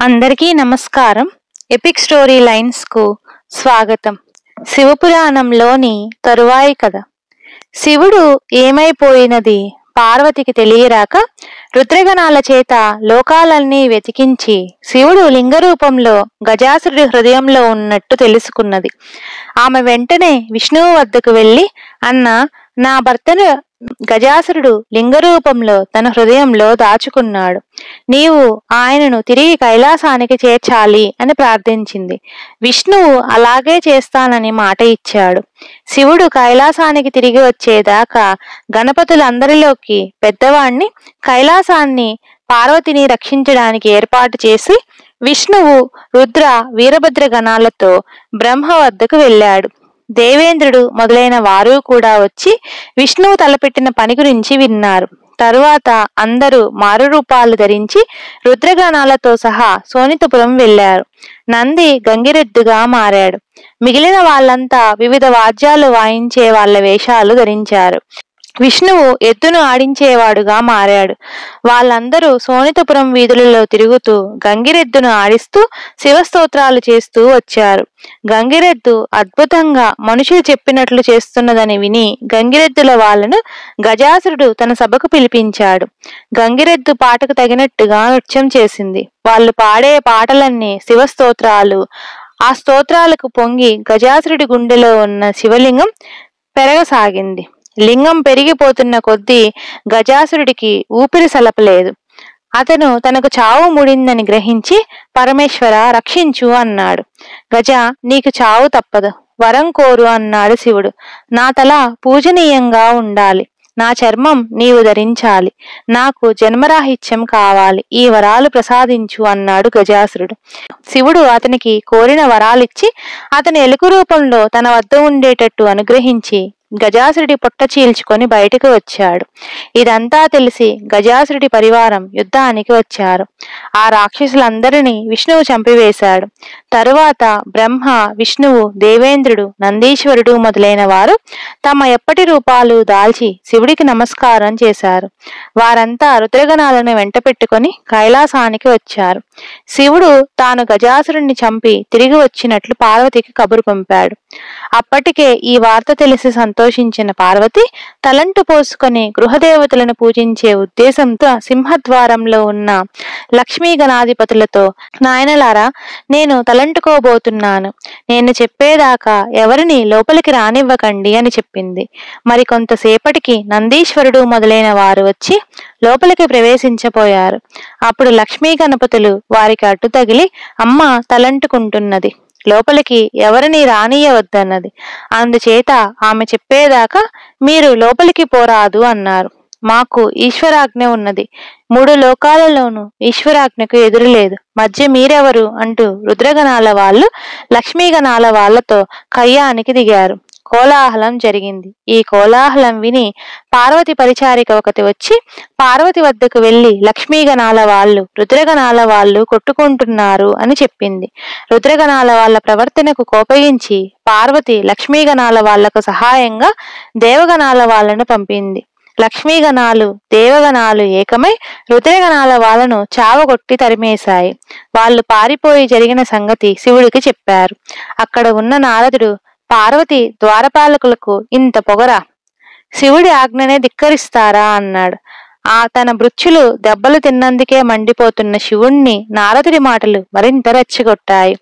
అందరికీ నమస్కారం. Epic story lines కు స్వాగతం. శివపురాణంలోని తరువాయి కథ. శివుడు ఏమైపోయినది పార్వతికి తెలియరాక రుద్రగణాల చేత లోకాలన్నీ వెతికించి శివుడు లింగరూపంలో గజాసురుడి హృదయంలో ఉన్నట్టు తెలుసుకున్నది. ఆమె వెంటనే విష్ణువు వద్దకు వెళ్ళి, అన్న, నా భర్తను గజాసురుడు లింగరూపంలో తన హృదయంలో దాచుకున్నాడు. నీవు ఆయనను తిరిగి కైలాసానికి చేర్చాలి అని ప్రార్థించింది. విష్ణువు అలాగే చేస్తానని మాట ఇచ్చాడు. శివుడు కైలాసానికి తిరిగి వచ్చేదాకా గణపతులందరిలోకి పెద్దవాణ్ణి కైలాసాన్ని పార్వతిని రక్షించడానికి ఏర్పాటు చేసి విష్ణువు రుద్ర వీరభద్ర గణాలతో బ్రహ్మ వద్దకు వెళ్ళాడు. దేవేంద్రుడు మొదలైన వారు కూడా వచ్చి విష్ణువు తలపెట్టిన పని గురించి విన్నారు. తరువాత అందరూ మారు రూపాలు ధరించి రుద్రగణాలతో సహా శోణితపురం వెళ్లారు. నంది గంగిరెద్దుగా మారాడు. మిగిలిన వాళ్ళంతా వివిధ వాద్యాలు వాయించే వాళ్ళ వేషాలు ధరించారు. విష్ణువు ఎద్దును ఆడించేవాడుగా మారాడు. వాళ్ళందరూ శోణితపురం వీధులలో తిరుగుతూ గంగిరెద్దును ఆడిస్తూ శివస్తోత్రాలు చేస్తూ వచ్చారు. గంగిరెద్దు అద్భుతంగా మనుషులు చెప్పినట్లు చేస్తున్నదని విని గంగిరెద్దుల వాళ్ళను గజాసురుడు తన సభకు పిలిపించాడు. గంగిరెద్దు పాటకు తగినట్టుగా నృత్యం చేసింది. వాళ్ళు పాడే పాటలన్నీ శివస్తోత్రాలు. ఆ స్తోత్రాలకు పొంగి గజాసురుడి గుండెలో ఉన్న శివలింగం పెరగసాగింది. లింగం పెరిగిపోతున్న కొద్దీ గజాసురుడికి ఊపిరి సలపలేదు. అతను తనకు చావు ముడిందని గ్రహించి, పరమేశ్వర రక్షించు అన్నాడు. గజ, నీకు చావు తప్పదు, వరం కోరు అన్నాడు శివుడు. నా తల పూజనీయంగా ఉండాలి, నా చర్మం నీవు ధరించాలి, నాకు జన్మరాహిత్యం కావాలి, ఈ వరాలు ప్రసాదించు అన్నాడు గజాసురుడు. శివుడు అతనికి కోరిన వరాలిచ్చి అతని ఎలుక రూపంలో తన వద్ద ఉండేటట్టు అనుగ్రహించి గజాసురుడి పొట్ట చీల్చుకొని బయటకు వచ్చాడు. ఇదంతా తెలిసి గజాసురుడి పరివారం యుద్ధానికి వచ్చారు. ఆ రాక్షసులందరినీ విష్ణువు చంపివేశాడు. తరువాత బ్రహ్మ, విష్ణువు, దేవేంద్రుడు, నందీశ్వరుడు మొదలైన వారు తమ ఎప్పటి రూపాలు దాల్చి శివుడికి నమస్కారం చేశారు. వారంతా రుద్రగణాలను వెంట పెట్టుకొని కైలాసానికి వచ్చారు. శివుడు తాను గజాసురుణ్ణి చంపి తిరిగి వచ్చినట్లు పార్వతికి కబురు పంపాడు. అప్పటికే ఈ వార్త తెలిసి సంతోషించిన పార్వతి తలంటు పోసుకొని గృహదేవతలను పూజించే ఉద్దేశంతో సింహద్వారంలో ఉన్న లక్ష్మీ గణాధిపతులతో, నాయనలారా, నేను తలంటుకోబోతున్నాను, నేను చెప్పేదాకా ఎవరిని లోపలికి రానివ్వకండి అని చెప్పింది. మరి కొంతసేపటికి నందీశ్వరుడు మొదలైన వారు వచ్చి లోపలికి ప్రవేశించబోయారు. అప్పుడు లక్ష్మీ గణపతులు వారికి అడ్డు తగిలి, అమ్మ తలంటుకుంటున్నది, లోపలికి ఎవరిని రానియవద్దన్నది, అందుచేత ఆమె చెప్పేదాకా మీరు లోపలికి పోరాదు అన్నారు. మాకు ఈశ్వరాజ్ఞ ఉన్నది, 3 లోకాలలోనూ ఈశ్వరాజ్ఞకు ఎదురులేదు, మధ్య మీరెవరు అంటూ రుద్రగణాల వాళ్ళు లక్ష్మీగణాల వాళ్లతో కయ్యానికి దిగారు. కోలాహలం జరిగింది. ఈ కోలాహలం విని పార్వతి పరిచారిక ఒకటి వచ్చి పార్వతి వద్దకు వెళ్లి లక్ష్మీగణాల వాళ్ళు రుద్రగణాల వాళ్ళు కొట్టుకుంటున్నారు అని చెప్పింది. రుద్రగణాల వాళ్ళ ప్రవర్తనకు కోపగించి పార్వతి లక్ష్మీగణాల వాళ్లకు సహాయంగా దేవగణాల వాళ్ళను పంపింది. లక్ష్మీగణాలు, దేవగణాలు ఏకమై రుద్రగణాల వాళ్ళను చావగొట్టి తరిమేశాయి. వాళ్ళు పారిపోయి జరిగిన సంగతి శివుడికి చెప్పారు. అక్కడ ఉన్న నారదుడు, పార్వతి ద్వారపాలకులకు ఇంత పొగరా, శివుడి ఆజ్ఞనే ధిక్కరిస్తారా అన్నాడు. తన మృత్యులు దెబ్బలు తిన్నందుకే మండిపోతున్న శివుణ్ణి నారదుడి మాటలు మరింత రెచ్చగొట్టాయి.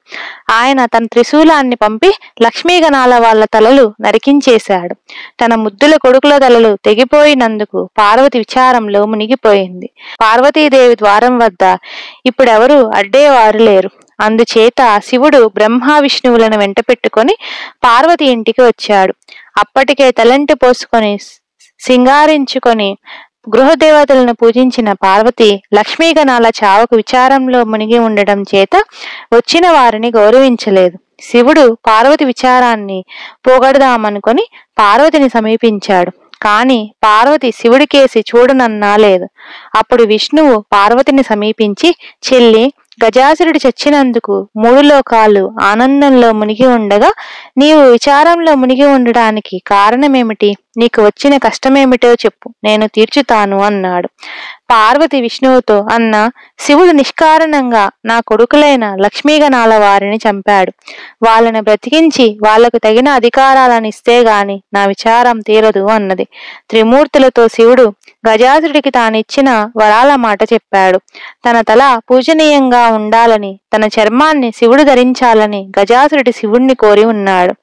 ఆయన తన త్రిశూలాన్ని పంపి లక్ష్మీగణాల వాళ్ళ తలలు నరికించేశాడు. తన ముద్దుల కొడుకుల తలలు తెగిపోయినందుకు పార్వతి విచారంలో మునిగిపోయింది. పార్వతీదేవి ద్వారం వద్ద ఇప్పుడెవరూ అడ్డేవారు లేరు. అందుచేత శివుడు బ్రహ్మ, విష్ణువులను వెంట పెట్టుకొని పార్వతి ఇంటికి వచ్చాడు. అప్పటికే తలంటి పోసుకొని సింగారించుకొని గృహదేవతలను పూజించిన పార్వతి లక్ష్మీగణాల చావుకు విచారంలో మునిగి ఉండడం చేత వచ్చిన వారిని గౌరవించలేదు. శివుడు పార్వతి విచారాన్ని పోగొడదామనుకొని పార్వతిని సమీపించాడు. కాని పార్వతి శివుడికేసి చూడనన్నా లేదు. అప్పుడు విష్ణువు పార్వతిని సమీపించి, చెల్లి, గజాసురుడు చచ్చినందుకు 3 లోకాలు ఆనందంలో మునిగి ఉండగా నీవు విచారంలో మునిగి ఉండడానికి కారణమేమిటి? నీకు వచ్చిన కష్టమేమిటో చెప్పు, నేను తీర్చుతాను అన్నాడు. పార్వతి విష్ణువుతో, అన్న, శివుడు నిష్కారణంగా నా కొడుకులైన లక్ష్మీగణాల వారిని చంపాడు. వాళ్ళని బ్రతికించి వాళ్లకు తగిన అధికారాలను ఇస్తే గాని నా విచారం తీరదు అన్నది. త్రిమూర్తులతో శివుడు గజాసుడికి తానిచ్చిన వరాల మాట చెప్పాడు. తన తల పూజనీయంగా ఉండాలని, తన చర్మాన్ని శివుడు ధరించాలని గజాసురుడి శివుణ్ణి కోరి ఉన్నాడు.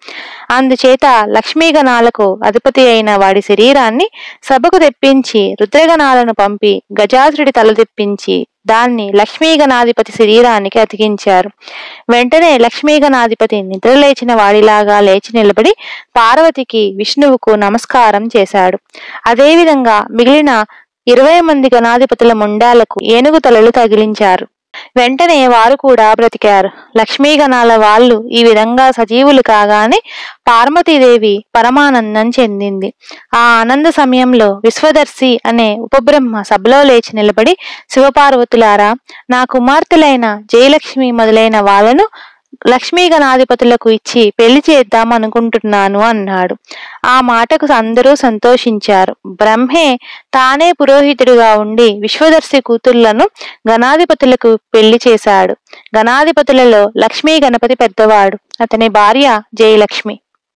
అందుచేత లక్ష్మీగణాలకు అధిపతి అయిన వాడి శరీరాన్ని సభకు తెప్పించి రుద్రగణాలను పంపి గజాసురుడి తల తెప్పించి దాన్ని లక్ష్మీగణాధిపతి శరీరానికి అతికించారు. వెంటనే లక్ష్మీగణాధిపతి నిద్రలేచిన వాడిలాగా లేచి నిలబడి పార్వతికి విష్ణువుకు నమస్కారం చేశాడు. అదేవిధంగా మిగిలిన 20 మంది గణాధిపతుల ముండాలకు ఏనుగు తలలు తగిలించారు. వెంటనే వారు కూడా బ్రతికారు. లక్ష్మీగణాల వాళ్ళు ఈ విధంగా సజీవులు కాగానే పార్వతీదేవి పరమానందం చెందింది. ఆ ఆనంద సమయంలో విశ్వదర్శి అనే ఉపబ్రహ్మ సభలో లేచి నిలబడి, శివపార్వతులారా, నా కుమార్తెలైన జయలక్ష్మి మొదలైన వాళ్ళను లక్ష్మీగణాధిపతులకు ఇచ్చి పెళ్లి చేద్దాం అనుకుంటున్నాను అన్నాడు. ఆ మాటకు అందరూ సంతోషించారు. బ్రహ్మే తానే పురోహితుడిగా ఉండి విశ్వదర్శి కూతుళ్లను గణాధిపతులకు పెళ్లి చేశాడు. గణాధిపతులలో లక్ష్మీ గణపతి పెద్దవాడు. అతని భార్య జయలక్ష్మి.